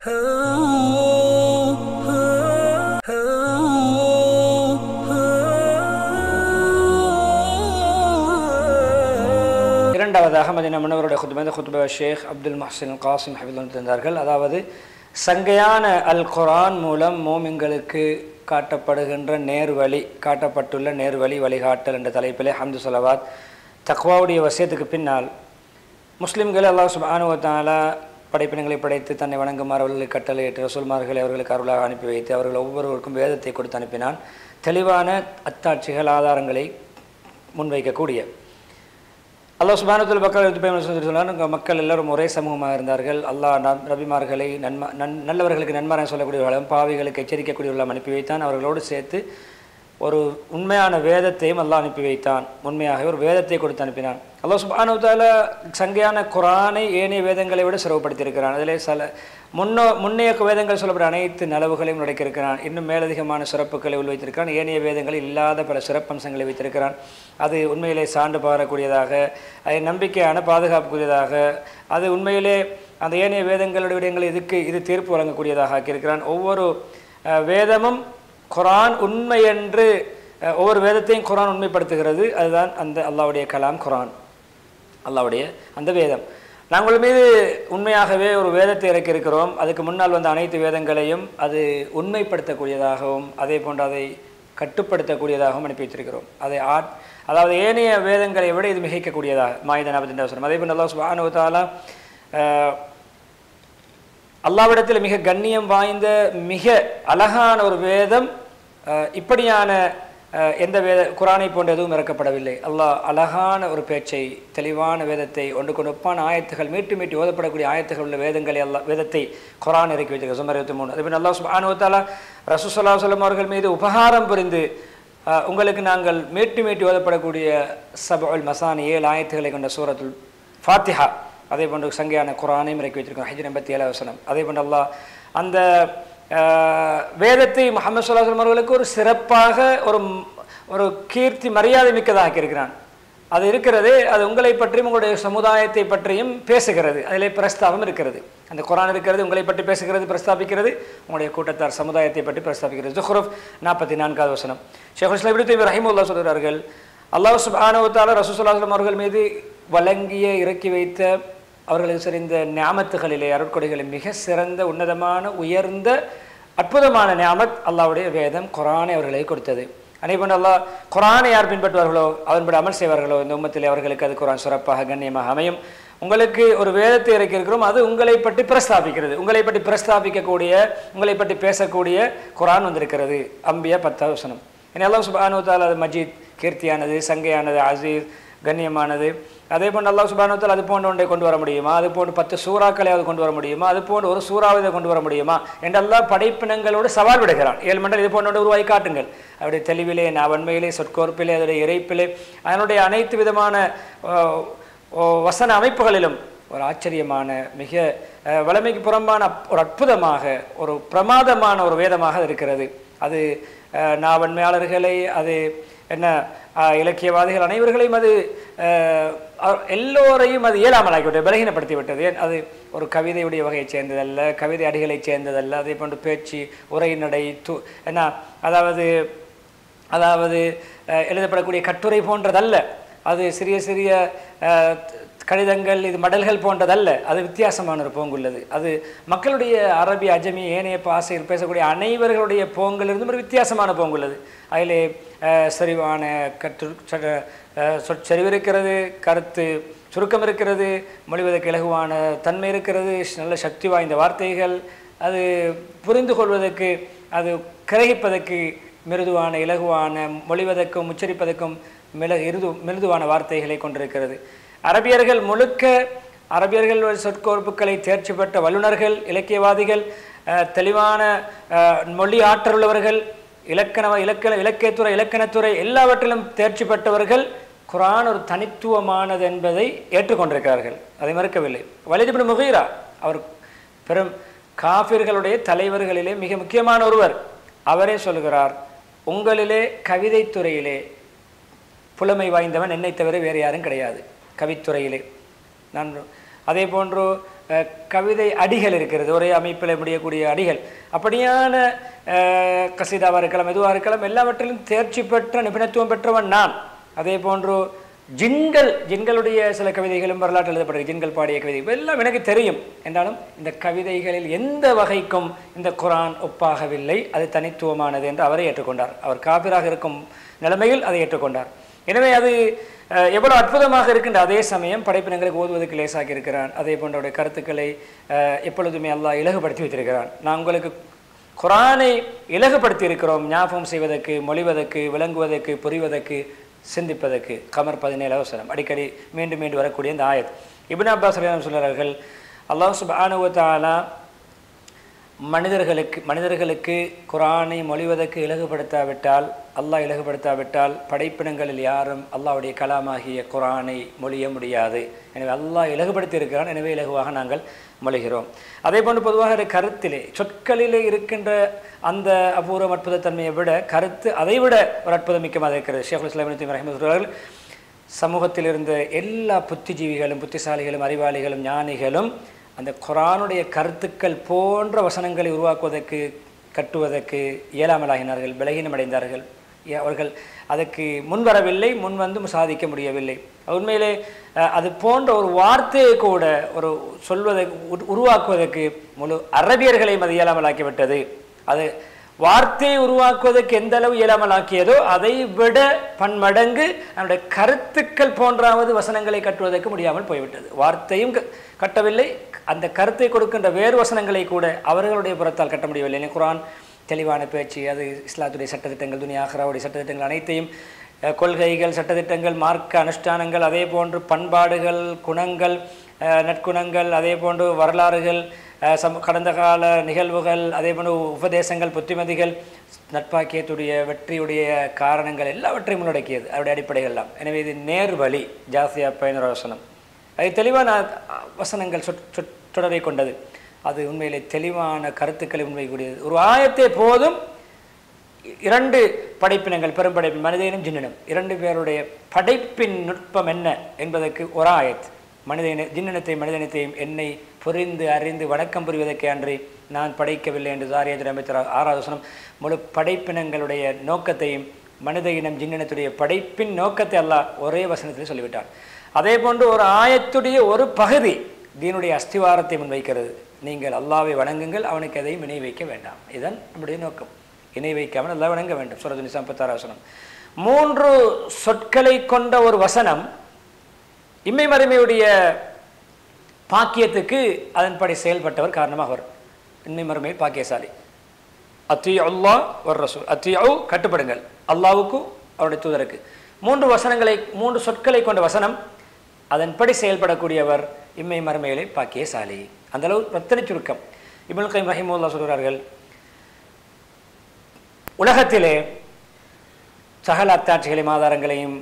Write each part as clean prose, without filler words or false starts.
இரண்டாவதாக மதீனா முனவருடைய குத்பா ஷேக் அப்துல் முஹ்சின் காசிம் ஹஃபிதுல்லாஹ் தந்தார்கள். அதாவது சங்கையான அல் குர்ஆன் மூலம் மோமின்களுக்கு காட்டப்படுகின்ற நேர்வழி, காட்டப்பட்டுள்ள நேர்வழி வழிகாட்டல் என்ற தலைப்பிலே ஹம்து ஸலவாத் தக்வாவுடைய வசியத்துக்கு பின்னால் முஸ்லிம்களை அல்லாஹ் சுப்ஹானஹு வ தஆலா படைப்பினங்களை படைத்து தன்னை வணங்குமாறு அவர்களுக்கு கட்டளையிட்டு ரசூல்மார்களை அவர்களுக்கு அருளாக அனுப்பி வைத்து அவர்கள் ஒவ்வொருவருக்கும் வேதத்தை கொடுத்து அனுப்பினான். தெளிவான அத்தாட்சிகள் ஆதாரங்களை முன்வைக்கக்கூடிய அல்லாஹ் சுப்ஹானஹு வ தஆலா சொன்னார், மக்கள் எல்லோரும் ஒரே சமூகமாக இருந்தார்கள். அல்லாஹ் நபிமார்களை நல்லவர்களுக்கு நன்மாராயம் சொல்லக்கூடியவர்களும் பாவிகளுக்கு எச்சரிக்கக்கூடியவர்களும் அனுப்பி வைத்தான். அவர்களோடு சேர்த்து ஒரு உண்மையான வேதத்தையும் அல்லாஹ் அனுப்பி வைத்தான். உண்மையாக ஒரு வேதத்தை கொடுத்து அனுப்பினான். அல்லாஹ் சுப்ஹானஹு வ தஆலா சங்கையான குர்ஆனை ஏனைய வேதங்களை விட சிறப்புப்படுத்தியிருக்கிறான். அதிலே முன்னைய வேதங்கள் சொல்லப்பட்ட அனைத்து நலவுகளையும் உடைக்கிருக்கிறான். இன்னும் மேலதிகமான சிறப்புகளை உள்வைத்திருக்கிறான். ஏனைய வேதங்களில் இல்லாத பல சிறப்பம்சங்களை வைத்திருக்கிறான். அது உண்மையிலே சான்று பாரக்கூடியதாக, அது நம்பிக்கையான பாதுகாப்புக்குரியதாக, அது உண்மையிலே அந்த ஏனைய வேதங்களுடைய விடயங்களை இது தீர்ப்பு வழங்கக்கூடியதாக ஆக்கியிருக்கிறான். ஒவ்வொரு வேதமும் குர்ஆன் உண்மை என்று ஒவ்வொரு வேதத்தையும் குர்ஆன் உண்மைப்படுத்துகிறது. அதுதான் அந்த அல்லாஹ்வுடைய கலாம் குர்ஆன், அல்லாஹ்வுடைய அந்த வேதம். நாங்கள் மீது உண்மையாகவே ஒரு வேதத்தை இறக்கியிருக்கிறோம். அதுக்கு முன்னால் வந்த அனைத்து வேதங்களையும் அது உண்மைப்படுத்தக்கூடியதாகவும் அதே போன்று அதை கட்டுப்படுத்தக்கூடியதாகவும் அனுப்பி வைத்திருக்கிறோம். அதாவது ஏனைய வேதங்களை விட இது மிகைக்கக்கூடியதாக. மாயிதா 42 அதே போன்று அல்லாஹ் சுப்ஹானஹு வ தஆலா அல்லாஹ்விடத்தில் மிக கண்ணியம் வாய்ந்த மிக அழகான ஒரு வேதம், இப்படியான எந்த குர்ஆனை போன்ற எதுவும் இறக்கப்படவில்லை. அல்லாஹ் அழகான ஒரு பேச்சை, தெளிவான வேதத்தை, ஒன்றுக்கு ஒப்பான ஆயத்துகள், மீட்டி ஓதப்படக்கூடிய ஆயத்துகள் உள்ள வேதத்தை குர்ஆன் இறக்கி வைத்திருக்கிறார். சுமர் 23. அதே போன்று அல்லாஹ் சுப்ஹானஹு வ தஆலா ரசூல் ஸல்லல்லாஹு அலைஹி வஸல்லம் அவர்கள் மீது உபகாரம் புரிந்து உங்களுக்கு நாங்கள் மீட்டி ஓதப்படக்கூடிய சபுல் மசானி 7 ஆயத்துகளை கொண்ட சூரத்துல் ஃபாத்திஹா, அதே போன்று சங்கையான குர்ஆனையும் இறக்கி வைத்திருக்கோம். ஹஜ் 87. அதே போன்று அல்லாஹ் அந்த வேதத்தை முஹம்மது ஸல்லல்லாஹு அலைஹி வஸல்லம் அவர்களுக்கு ஒரு சிறப்பாக ஒரு கீர்த்தி மரியாதை மிக்கதாக இருக்கிறான். அது இருக்கிறது, அது உங்களை பற்றியும் உங்களுடைய சமுதாயத்தை பற்றியும் பேசுகிறது. அதிலே பிரஸ்தாபம் இருக்கிறது. அந்த குர்ஆன் இருக்கிறது, உங்களை பற்றி பேசுகிறது, பிரஸ்தாபிக்கிறது, உங்களுடைய கூட்டத்தார் சமுதாயத்தை பற்றி பிரஸ்தாபிக்கிறது. ஜுஹ்ரூஃப் 44. ஷேகுல் இஸ்லாம் இப்னு தய்மிய்யா ரஹிமஹுல்லாஹ் சொல்கிறார்கள், அல்லாஹ் சுப்ஹானஹு வ தஆலா ரசூல் ஸல்லல்லாஹு அலைஹி வஸல்லம் அவர்கள் மீது வழங்கிய இறக்கி வைத்த அவர்களுக்கு சிறந்த நியாமத்துகளிலே, அருட்கொடைகளில் மிக சிறந்த உன்னதமான உயர்ந்த அற்புதமான நியாமத் அல்லாஹ்வுடைய வேதம் குர்ஆனை அவர்களை கொடுத்தது. அதே போன்று அல்லாஹ் குர்ஆனை யார் பின்பற்றுவார்களோ, அதன்படி அமல் செய்வார்களோ, இந்த உம்மத்திலே அவர்களுக்கு அது குர்ஆன் சிறப்பாக கண்ணியமாக அமையும். உங்களுக்கு ஒரு வேதத்தை இறக்கியிருக்கிறோம், அது உங்களை பற்றி பிரஸ்தாபிக்கிறது, உங்களை பற்றி பிரஸ்தாபிக்கக்கூடிய, உங்களை பற்றி பேசக்கூடிய குர்ஆன் வந்திருக்கிறது. அம்பியா 10. இனி அல்லாஹ் சுப்ஹானஹு வ தஆலா அது மஜீத், கீர்த்தியானது, சங்கையானது, அசீஸ், கண்ணியமானது. அதே போன்று அல்லாஹ் சுப்ஹானஹு வ தஆலா அது போன்ற ஒன்றை கொண்டு வர முடியுமா, அது போன்று 10 சூறாக்களையாவது கொண்டு வர முடியுமா, அது போன்று ஒரு சூறாவை கொண்டு வர முடியுமா என்று அல்லாஹ் படைப்பினங்களோடு சவால் விடுகிறான். 7 மண்டல் இது போன்ற ஒன்று உருவாக்கி காட்டுங்கள். அவருடைய தெளிவிலே, வன்மையிலே, சொற்கோர்ப்பிலே, அதனுடைய இறைப்பிலே, அதனுடைய அனைத்து விதமான வசன அமைப்புகளிலும் ஒரு ஆச்சரியமான, மிக வளமைக்கு புறம்பான ஒரு அற்புதமாக, ஒரு பிரமாதமான ஒரு வேதமாக இருக்கிறது. அது நாவன்மையாளர்களை, அது என்ன இலக்கியவாதிகள் அனைவர்களையும் அது எல்லோரையும் அது இயலாமலாக்கிவிட்டது, பலகீனப்படுத்தி விட்டது. அது ஒரு கவிதையுடைய வகையைச் சேர்ந்ததல்ல, கவிதை அடிகளைச் சேர்ந்ததல்ல. அதே போன்று பேச்சு, உரைநடை, என்ன அதாவது எழுதப்படக்கூடிய கட்டுரை போன்றதல்ல. அது சிறிய சிறிய கடிதங்கள், இது மடல்கள் போன்றதல்ல. அது வித்தியாசமான ஒரு போங்குள்ளது. அது மக்களுடைய அரபி, அஜமி, ஏனைய பாசையில் பேசக்கூடிய அனைவர்களுடைய போங்கிலிருந்தும் ஒரு வித்தியாசமான போங்குள்ளது. அதிலே செறிவான சொற்செறிவு இருக்கிறது, கருத்து சுருக்கம் இருக்கிறது, மொழிவதற்கு இலகுவான தன்மை இருக்கிறது, நல்ல சக்தி வாய்ந்த வார்த்தைகள், அது புரிந்து கொள்வதற்கு, அது கிரகிப்பதற்கு மிருதுவான, இலகுவான, மொழிவதற்கும் உச்சரிப்பதற்கும் மிருதுவான வார்த்தைகளை கொண்டிருக்கிறது. அரபியர்கள் சொற்கோர்ப்புகளை தேர்ச்சி பெற்ற வல்லுநர்கள், இலக்கியவாதிகள், தெளிவான மொழி ஆற்றல் உள்ளவர்கள், இலக்கியத்துறை, இலக்கணத்துறை எல்லாவற்றிலும் தேர்ச்சி பெற்றவர்கள் குர்ஆன் ஒரு தனித்துவமானது என்பதை ஏற்றுக்கொண்டிருக்கிறார்கள். அதை மறுக்கவில்லை. வலீத் இப்னு முகீரா அவர் பெரும் காஃபிர்களுடைய தலைவர்களிலே மிக முக்கியமான ஒருவர். அவரே சொல்கிறார், உங்களிலே கவிதைத்துறையிலே புலமை வாய்ந்தவன் என்னை தவிர வேறு யாரும் கிடையாது. கவித்துறையிலே நான் அதே போன்று கவிதை அடிகள் இருக்கிறது, ஒரே அமைப்பில் முடியக்கூடிய அடிகள். அப்படியான கசீதாவாக இருக்கலாம், எதுவாக இருக்கலாம், எல்லாவற்றிலும் தேர்ச்சி பெற்ற நிபுணத்துவம் பெற்றவன் நான். அதே போன்று ஜின்களுடைய சில கவிதைகளும் வரலாற்று எழுதப்படுகிறது, ஜின்கள் பாடிய கவிதை எல்லாம் எனக்கு தெரியும். என்றாலும் இந்த கவிதைகளில் எந்த வகைக்கும் இந்த குர்ஆன் ஒப்பாகவில்லை, அது தனித்துவமானது என்று அவரை ஏற்றுக்கொண்டார். அவர் காபிராக இருக்கும் நிலைமையில் அதை ஏற்றுக்கொண்டார். எனவே அது எவ்வளவு அற்புதமாக இருக்கின்ற அதே சமயம் படைப்பினங்களுக்கு ஓதுவதற்கு லேசாக்கி இருக்கிறான். அதே போன்றவுடைய கருத்துக்களை எப்பொழுதுமே அல்லாஹ் இலகுபடுத்தி வைத்திருக்கிறான். நான் உங்களுக்கு குர்ஆனை இலகுபடுத்தி இருக்கிறோம், ஞாபகம் செய்வதற்கு, மொழிவதற்கு, விளங்குவதற்கு, புரிவதற்கு, சிந்திப்பதற்கு. கமர் 17 அடிக்கடி மீண்டும் மீண்டும் வரக்கூடிய இந்த ஆயத். இப்னு அப்பாஸ் ரலியல்லாஹு சொல்கிறார்கள், அல்லாஹ் சுப்ஹானஹு வ தஆலா மனிதர்களுக்கு குர்ஆனை மொழிவதற்கு இலகுபடுத்தாவிட்டால், அல்லாஹ் இலகுபடுத்தாவிட்டால் படைப்பினங்களில் யாரும் அல்லாஹ்வுடைய கலாமாகிய குர்ஆனை மொழிய முடியாது. எனவே அல்லாஹ் இலகுபடுத்தி இருக்கிறான், எனவே இலகுவாக நாங்கள் மொழிகிறோம். அதே போன்று பொதுவாக கருத்திலே சொற்களிலே இருக்கின்ற அந்த அபூர்வ அற்புதத்தன்மையை விட கருத்து அதைவிட ஒரு அற்புதம் மிக்கமாக இருக்கிறது. ஷேகுல் இஸ்லாம் இப்னு தய்மிய்யா ரஹிமஹுல்லாஹ் சமூகத்தில் இருந்த எல்லா புத்திஜீவிகளும், புத்திசாலிகளும், அறிவாளிகளும், ஞானிகளும் அந்த குர்ஆனுடைய கருத்துக்கள் போன்ற வசனங்களை உருவாக்குவதற்கு, கட்டுவதற்கு இயலாமலாகினார்கள், பலகீனமடைந்தார்கள். அவர்கள் அதற்கு முன்வரவில்லை, முன்வந்து சாதிக்க முடியவில்லை. உண்மையிலே அது போன்ற ஒரு வார்த்தையை கூட ஒரு உருவாக்குவதற்கு முழு அரபியர்களையும் அது இயலாமலாக்கிவிட்டது. அது வார்த்தையை உருவாக்குவதற்கு எந்த அளவு இயலாமலாக்கியதோ அதை விட பன்மடங்கு நம்முடைய கருத்துக்கள் போன்றாவது வசனங்களை கட்டுவதற்கு முடியாமல் போய்விட்டது. வார்த்தையும் கட்டவில்லை, அந்த கருத்தை கொடுக்கின்ற வேறு வசனங்களை கூட அவர்களுடைய புறத்தால் கட்ட முடியவில்லை. குர்ஆன் தெளிவான பேச்சு, அது இஸ்லாத்துடைய சட்டத்திட்டங்கள், துனியா ஆகிராவுடைய சட்டத்திட்டங்கள் அனைத்தையும், கொள்கைகள், சட்டத்திட்டங்கள், மார்க்க அனுஷ்டானங்கள், அதே போன்று பண்பாடுகள், குணங்கள், நற்குணங்கள், அதே போன்று வரலாறுகள், கடந்த கால நிகழ்வுகள், அதே போன்று உபதேசங்கள், புத்திமதிகள், நட்பாக்கியத்துடைய வெற்றியுடைய காரணங்கள் எல்லாவற்றையும் உள்ளடக்கியது அவருடைய அடிப்படைகள் எல்லாம். எனவே இது நேர்வழி ஜாசியா பயனுற வசனம், அது தெளிவான வசனங்கள் தொடரை கொண்டது. அது உண்மையிலே தெளிவான கருத்துக்களை உண்மைக்கூடியது. ஒரு ஆயத்தை போதும் 2 படைப்பினங்கள், பெரும்படைப்பு மனிதனும் ஜின்னனும், 2 பேருடைய படைப்பின் நுட்பம் என்ன என்பதற்கு ஒரு ஆயத். ஜின்னனத்தையும் மனிதனத்தையும் என்னை புரிந்து அறிந்து வணக்கம் புரிவதற்கே அன்றி நான் படைக்கவில்லை என்று ஜாரியாத் 6வது வசனம் முழு படைப்பினங்களுடைய நோக்கத்தையும், மனித இனம் ஜின்னனத்துடைய படைப்பின் நோக்கத்தை அல்லாஹ் ஒரே வசனத்தில் சொல்லிவிட்டான். அதே போன்று ஒரு ஆயத்துடைய ஒரு பகுதி தீனுடைய அஸ்திவாரத்தை முன்வைக்கிறது. நீங்கள் அல்லாஹ்வை வணங்குங்கள், அவனுக்கு எதையும் இணை வைக்க வேண்டாம். இதுதான் நம்முடைய நோக்கம். இணை வைக்காமல் அல்லாஹ் வணங்க வேண்டும். சூரத்து நிசா 56 வசனம். 3 சொற்களை கொண்ட ஒரு வசனம் இம்மை மறுமையுடைய பாக்கியத்துக்கு அதன்படி செயல்பட்டவர் காரணமாக அவர் இன்மை மறுமையில் பாக்கியசாலி. அத்தியு அல்லாஹ் வர் ரசூல், அத்தியு கட்டுப்படுங்கள் அல்லாஹ்வுக்கும் அவருடைய தூதருக்கு. 3 சொற்களை கொண்ட வசனம், அதன்படி செயல்படக்கூடியவர் இம்மை மறுமையிலே பாக்கியசாலி. அந்த அளவு ரத்தனை சுருக்கம். இப்னு கய்யிம் ரஹிமஹுல்லாஹ் சொல்கிறார்கள், உலகத்திலே சகல அத்தாட்சிகளையும் ஆதாரங்களையும்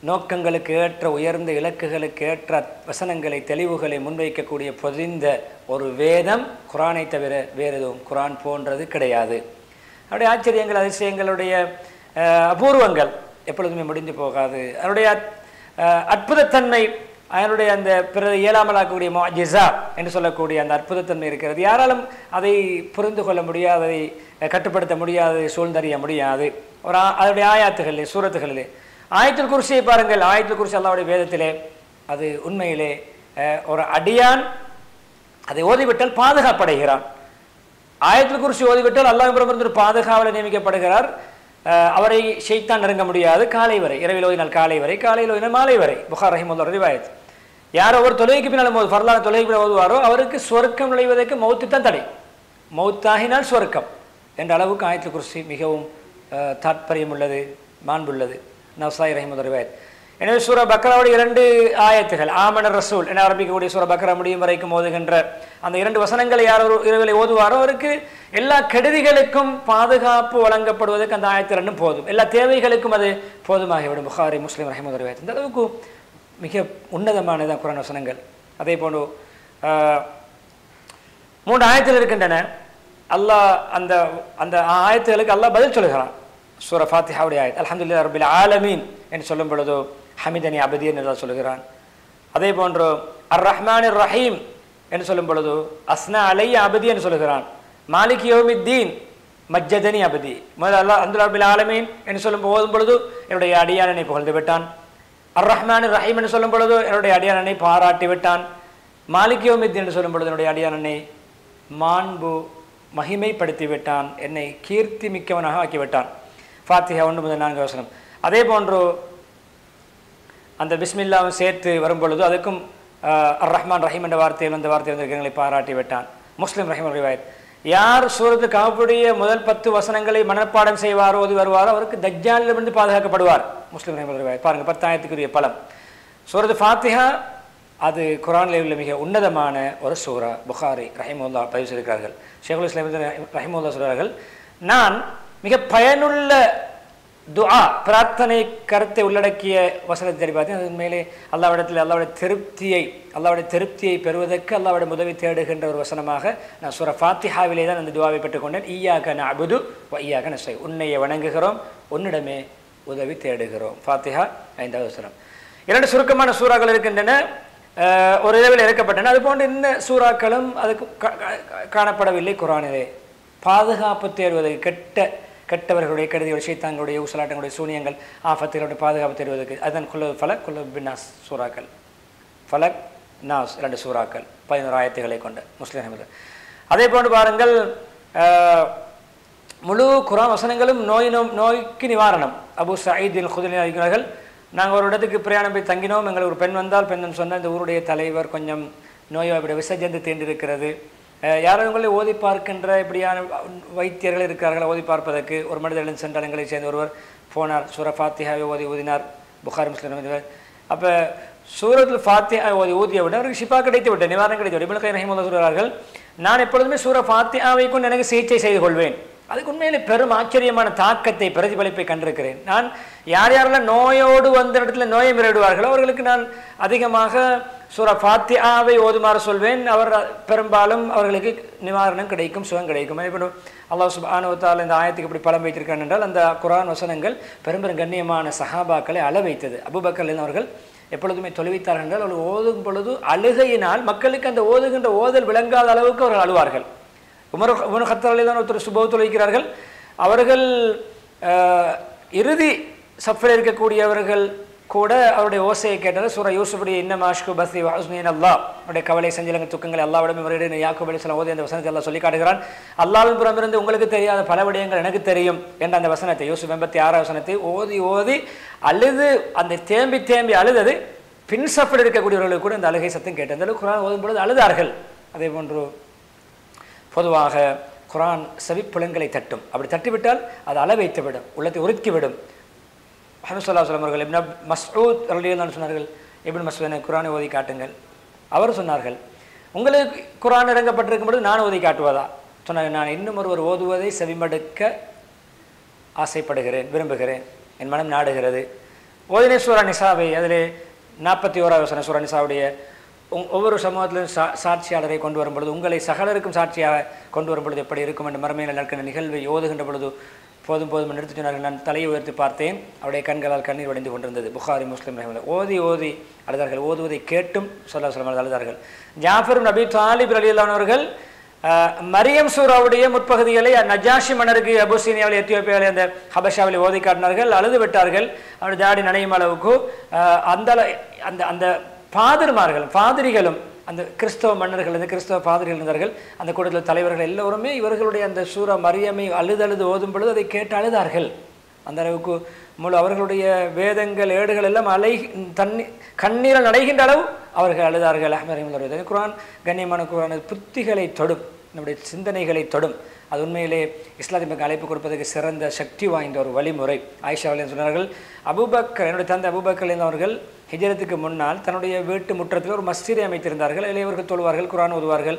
நோக்கங்களுக்கு ஏற்ற உயர்ந்த இலக்குகளுக்கு ஏற்ற வசனங்களை, தெளிவுகளை முன்வைக்கக்கூடிய பொதிந்த ஒரு வேதம் குர்ஆனை தவிர வேறு எதுவும் குர்ஆன் போன்றது கிடையாது. அவருடைய ஆச்சரியங்கள், அதிசயங்களுடைய அபூர்வங்கள் எப்பொழுதுமே முடிந்து போகாது. அவருடைய அற்புதத்தன்மை, அதனுடைய அந்த பிறகு இயலாமலாக்கக்கூடிய முஅஜிஸா என்று சொல்லக்கூடிய அந்த அற்புதத்தன்மை இருக்கிறது. யாராலும் அதை புரிந்து கொள்ள முடியாது, அதை கட்டுப்படுத்த முடியாது, சூழ்ந்தறிய முடியாது. அதனுடைய ஆயாத்துகளிலே, சூரத்துகளிலே ஆயத்துல் குர்சியை பாருங்கள். ஆயத்துல் குர்சி அல்லாஹ்வுடைய வேதத்திலே அது உண்மையிலே ஒரு அடியான் அதை ஓதிவிட்டால் பாதுகாப்படைகிறான். ஆயத்துல் குர்சி ஓதிவிட்டால் அல்லாஹ்விடமிருந்து ஒரு பாதுகாவலர் நியமிக்கப்படுகிறார். அவரை ஷைத்தான் நெருங்க முடியாது. காலை வரை, இரவில் ஓதினால் காலை வரை, காலையில் ஓதினால் மாலை வரை. புகார் ரஹிமஹுல்லாஹ் ரிவாயத். யார் ஒவ்வொரு தொழுகைக்கு பின்னால் ஃபர்லான தொழுகைக்கு பின்னால் ஓதுவாரோ அவருக்கு சொர்க்கம் நுழைவதற்கு மௌத்து தான் தடை. மௌத்தாகினால் சொர்க்கம் என்ற அளவுக்கு ஆயத்துல் குர்சி மிகவும் தாற்பயம் உள்ளது, மாண்புள்ளது. நவ்சாய் ரஹிமஹுல்லாஹ் ரிவாயத். எனவே சூரா பக்ராவுடைய 2 ஆயத்துகள், ஆமனர் ரசூல் என ஆரம்பிக்கக்கூடிய சூரா பக்ரா முடியும் வரைக்கும் ஓதுகின்ற அந்த 2 வசனங்களை யார் ஒரு இரவிலே ஓதுவாரோ அவருக்கு எல்லா கெடுதிகளுக்கும் பாதுகாப்பு வழங்கப்படுவதற்கு அந்த ஆயத்து 2 போதும். எல்லா தேவைகளுக்கும் அது போதுமாகிவிடும். புகாரி, முஸ்லிம் ரஹிமஹுல்லாஹ் ரிவாயத். இந்த அளவுக்கு மிக உன்னதமானதான் குர்ஆன் வசனங்கள். அதே போன்று 3 ஆயத்துகள் இருக்கின்றன. அல்லாஹ் அந்த அந்த ஆயத்துகளுக்கு அல்லாஹ் பதில் சொல்கிறான். சூரா ஃபாத்திஹாவுடைய ஆயத் அல்ஹம்துலில்லாஹி ரப்பில் ஆலமீன் என்று சொல்லும் பொழுதோ ஹமிதனி அபதி என்று சொல்கிறான். அதே போன்று அர் ரஹ்மானிர் ரஹீம் என்று சொல்லும் பொழுது அஸ்னா அலைய அபதி என்று சொல்லுகிறான். மாலிக் யௌமித்தீன் மஜ்ஜதனி அபதி, முதல் அல்லாஹ் அல்ஹம்துலில்லாஹி ரப்பில் ஆலமீன் என்று சொல்லும் போதும் பொழுது என்னுடைய அடியானனை புகழ்ந்து விட்டான். அர் ரஹ்மான் ரஹீம் என்று சொல்லும் பொழுது என்னுடைய அடியானனை பாராட்டி விட்டான். மாலிக் யௌமித்தீன் என்று சொல்லும் பொழுது என்னுடைய அடியானனை மாண்பு மகிமைப்படுத்தி விட்டான், என்னை கீர்த்தி மிக்கவனாக ஆக்கிவிட்டான். ஃபாத்திஹா 1 முதல் 4 வசனம். அதே போன்று அந்த பிஸ்மில்லாவும் சேர்த்து வரும் பொழுது அதுக்கும் அர் ரஹ்மான் ரஹீம் என்ற வார்த்தையில் வந்த வார்த்தை வந்திருக்கிறவங்களை பாராட்டி விட்டான். முஸ்லிம் ரஹீம் ரிவாயத், யார் சூரத்து கஹ்ஃபுடைய முதல் 10 வசனங்களை மனப்பாடம் செய்வாரோ ஓதி வருவாரோ அவருக்கு தஜ்ஜாலிலிருந்து பாதுகாக்கப்படுவார். முஸ்லிம் ரஹீம் ரிவாயத். பாருங்க, 10 ஆயத்துக்குரிய பலம். சூரத்து ஃபாத்திஹா அது குர்ஆனில் உள்ள மிக உன்னதமான ஒரு சூரா. புகாரி ரஹிமஹுல்லாஹ் பதிவு செய்திருக்கிறார்கள். ஷேகுல் இஸ்லாம் ரஹிமஹுல்லாஹ் சொல்கிறார்கள், நான் மிக பயனுள்ள துஆ பிரார்த்தனை கருத்தை உள்ளடக்கிய வசனத்தை தேடி பார்த்தேன். அதன் மேலே அல்லாஹ்விடத்தில் அல்லாஹ்வுடைய திருப்தியை பெறுவதற்கு அல்லாஹ்விடம் உதவி தேடுகின்ற ஒரு வசனமாக நான் சூரா ஃபாத்திஹாவிலே தான் அந்த துஆவை பெற்றுக்கொண்டேன். ஈய்யாக நஅபுது வ ஈய்யாக நஸ்தஈன், உன்னையே வணங்குகிறோம், உன்னிடமே உதவி தேடுகிறோம். ஃபாத்திஹா 5வது வசனம். 2 சுருக்கமான சூறாக்கள் இருக்கின்றன, ஒரு இரவில் இறக்கப்பட்டன. அதுபோன்று இன்ன சூறாக்களும் அதுக்கு காணப்படவில்லை குர்ஆனிலே. பாதுகாப்பு தேடுவதற்கு கெட்டவர்களுடைய கெடுதிகள், ஷைத்தான்களுடைய ஊசலாட்டங்களுடைய சூனியங்கள், ஆஃபத்துகளுடைய பாதுகாப்பு தேடுவதற்கு அதன் குல்லு ஃபலக் குல்லு பின்னாஸ் சூறாக்கள். ஃபலக் நாஸ் 2 சூறாக்கள் 11 ஆயத்துகளை கொண்ட முஸ்லிம். அதே போன்று பாருங்கள், முழு குர்ஆன் வசனங்களும் நோய்க்கு நிவாரணம். அபு சயீத் அல் குத்ரி அறிகிறார்கள், நாங்கள் ஒரு இடத்துக்கு பிரயாணம் போய் தங்கினோம். எங்களுக்கு ஒரு பெண் வந்தால், பெண் சொன்னால் இந்த ஊருடைய தலைவர் கொஞ்சம் நோய்வாய்ப்பட விசஜந்து தீண்டிருக்கிறது, யாரும் உங்களை ஓதி பார்க்கின்ற இப்படியான வைத்தியர்கள் இருக்கிறார்கள் ஓதி பார்ப்பதற்கு. ஒரு மனிதர்களின் சென்றால் எங்களை சேர்ந்த ஒருவர் போனார், சூரா ஃபாத்திஹாவை ஓதினார். புகாரி முஸ்லிம். அப்போ சூரத்துல் ஃபாத்திஹா ஊதிய விட அவருக்கு ஷிஃபா கிடைத்து விட்டேன், நிவாரணம் கிடைத்து விட்டேன். இப்னு கையிம் ரஹிமஹுல்லாஹ் சொல்கிறார்கள், நான் எப்பொழுதுமே சூரா ஃபாத்திஹாவை கொண்டு எனக்கு சிகிச்சை செய்து கொள்வேன். அதுக்கு உண்மையிலே பெரும் ஆச்சரியமான தாக்கத்தை பிரதிபலிப்பை கண்டிருக்கிறேன். நான் யாரெல்லாம் நோயோடு வந்த இடத்துல நோயை முறையிடுவார்களோ அவர்களுக்கு நான் அதிகமாக சூரா ஃபாத்திஹாவை ஓதுமாறு சொல்வேன். அவர் பெரும்பாலும் அவர்களுக்கு நிவாரணம் கிடைக்கும், சுகம் கிடைக்கும். இப்போ அல்லாஹ் சுப்ஹானஹு வ தஆலா இந்த ஆயத்துக்கு இப்படி பலம் வைத்திருக்கான் என்றால் அந்த குர்ஆன் வசனங்கள் பெரும் கண்ணியமான சஹாபாக்களை அள வைத்தது. அபூபக்கர் அவர்கள் எப்பொழுதுமே தொழுவித்தார்கள் என்றால் அவர்கள் ஓதும் பொழுது அழுகையினால் மக்களுக்கு அந்த ஓதுகின்ற ஓதல் விளங்காத அளவுக்கு அவர்கள் அழுவார்கள். உமர் இப்னு கத்தாப் தான் ஒருத்தர் சுபஹ் தொழுகிறார்கள். அவர்கள் இறுதி சஃபில் இருக்கக்கூடியவர்கள் கூட அவருடைய ஓசையை கேட்டால் சூரா யூசுஃபுடைய இன்னமா அஷ்கு பஸ்ஸி வ ஹுஸ்னி அல்லாஹ், அவருடைய கவலை சஞ்சலங்கள் துக்கங்களை அல்லாஹ்விடம் முறையிட யாக்கூப் அலைஹிஸ்ஸலாம் ஓதி அந்த வசனத்தை அல்லாஹ் சொல்லி காட்டுகிறான். அல்லாஹ்வின் புறமிருந்து உங்களுக்கு தெரியாத பல விடயங்கள் எனக்கு தெரியும் என்ற அந்த வசனத்தை, யூசுப் 86 வசனத்தை ஓதி அழுது அந்த தேம்பி அழுதது பின் சஃபில் இருக்கக்கூடியவர்களுக்கு கூட இந்த அழுகை சத்தம் கேட்டு அந்த அளவுக்கு குர்ஆன் ஓதும் பொழுது அழுதார்கள். அதே போன்று பொதுவாக குர்ஆன் செவிப்புலன்களை தட்டும், அப்படி தட்டிவிட்டால் அது அள வைத்துவிடும், உள்ளத்தை உருக்கிவிடும். முஹம்மது ஸல்லல்லாஹு அலைஹி வஸல்லம் அவர்கள் இப்னு மஸ்ஊத் ரலியல்லாஹு அன்ஹு சொன்னார்கள், இப்னு மஸ்ஊத் குர்ஆனை ஓதி காட்டுங்கள். அவர் சொன்னார்கள், உங்களுக்கு குர்ஆன் இறங்கப்பட்டிருக்கும் பொழுது நான் ஓதி காட்டுவதா? சொன்னார்கள், நான் இன்னும் ஒருவர் ஓதுவதை செவிமடுக்க ஆசைப்படுகிறேன், விரும்புகிறேன், என் மனம் நாடுகிறது. ஓதினே சூரா நிசாவை, அதிலே 41வது வசனம் சூரா நிசாவுடைய ஒவ்வொரு சமூகத்திலும் சாட்சியாளரை கொண்டு வரும் பொழுது உங்களை சகலருக்கும் சாட்சியாக கொண்டு வரும் பொழுது எப்படி இருக்கும் என்று மறுமையில் நடக்கின்ற நிகழ்வை ஓதுகின்ற பொழுது போதும் நிறுத்தி சொன்னார்கள். நான் தலையை உயர்த்தி பார்த்தேன், அவருடைய கண்களால் கண்ணீர் வடிந்து கொண்டிருந்தது. புகாரி முஸ்லிம் ரஹிமஹுல்லாஹ். ஓதி அழுதார்கள், ஓதுவதை கேட்டும் ஸல்லல்லாஹு அலைஹி வஸல்லம் அழுதார்கள். ஜாஃபர் இப்னு அபீ தாலிப் ரலியல்லாஹு அவர்கள் மரியம் சூராவுடைய முற்பகுதிகளை நஜாஷி மன்னருக்கு அபுசீனியாவில் எத்தியோப்பியாவில் அந்த ஹபஷாவில் ஓதி காட்டினார்கள். அழுது விட்டார்கள், அவருடைய தாடி நனையும் அளவுக்கு. அந்த அந்த பாதிரிகளும் அந்த கிறிஸ்தவ மன்னர்கள், அந்த கிறிஸ்தவ பாதிரிகள் இருந்தார்கள், அந்த கூட்டத்தில் தலைவர்கள் எல்லோருமே இவர்களுடைய அந்த சூரா மரியமை அழுது ஓதும் பொழுது அதை கேட்டு அழுதார்கள். அந்த அளவுக்கு முழு அவர்களுடைய வேதங்கள் ஏடுகள் எல்லாம் கண்ணீரால் நடைகின்ற அளவு அவர்கள் அழுதார்கள். அஹ்மத் குர்ஆன் கண்ணியமான குர்ஆன் புத்திகளை தொடும், நம்முடைய சிந்தனைகளை தொடும். அது உண்மையிலே இஸ்லாத்திற்கு அழைப்பு கொடுப்பதற்கு சிறந்த சக்தி வாய்ந்த ஒரு வழிமுறை. ஆயிஷா அவர்கள் சொன்னார்கள், அபூபக்கர் என்னுடைய தந்தை அபூபக்கர் அவர்கள் ஹிஜ்ரத்துக்கு முன்னால் தன்னுடைய வீட்டு முற்றத்தில் ஒரு மஸ்ஜிதை அமைத்திருந்தார்கள். இளையவர்கள் தொழுவார்கள், குர்ஆன் ஓதுவார்கள்.